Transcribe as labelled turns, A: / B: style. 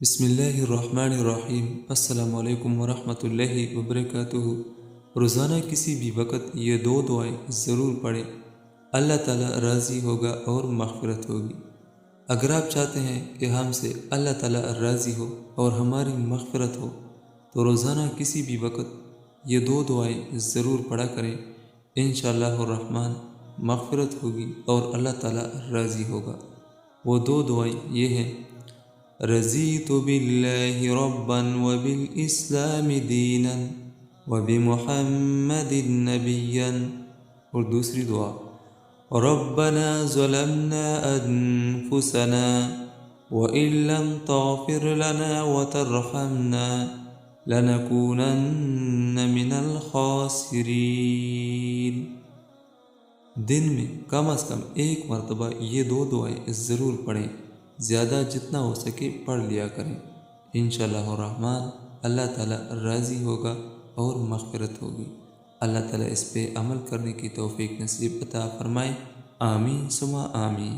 A: بسم اللہ الرحمن الرحیم۔ السلام علیکم ورحمۃ اللہ وبرکاتہ۔ روزانہ کسی بھی وقت یہ دو دعائیں ضرور پڑھیں، اللہ تعالیٰ راضی ہوگا اور مغفرت ہوگی۔ اگر آپ چاہتے ہیں کہ ہم سے اللہ تعالیٰ راضی ہو اور ہماری مغفرت ہو تو روزانہ کسی بھی وقت یہ دو دعائیں ضرور پڑھا کریں، انشاءاللہ الرحمن مغفرت ہوگی اور اللہ تعالیٰ راضی ہوگا۔ وہ دو دعائیں یہ ہیں: رضیت باللہ ربا وبالاسلام دینا وبمحمد نبیا، اور دوسری دعا ربنا ظلمنا انفسنا وان لم تغفر لنا وترحمنا لنکونن من الخاسرین۔ دن میں کم از کم ایک مرتبہ یہ دو دعائیں ضرور پڑھیں، زیادہ جتنا ہو سکے پڑھ لیا کریں، انشاءاللہ الرحمن اللہ تعالیٰ راضی ہوگا اور مغفرت ہوگی۔ اللہ تعالیٰ اس پہ عمل کرنے کی توفیق نصیب عطا فرمائے، آمین ثم آمین۔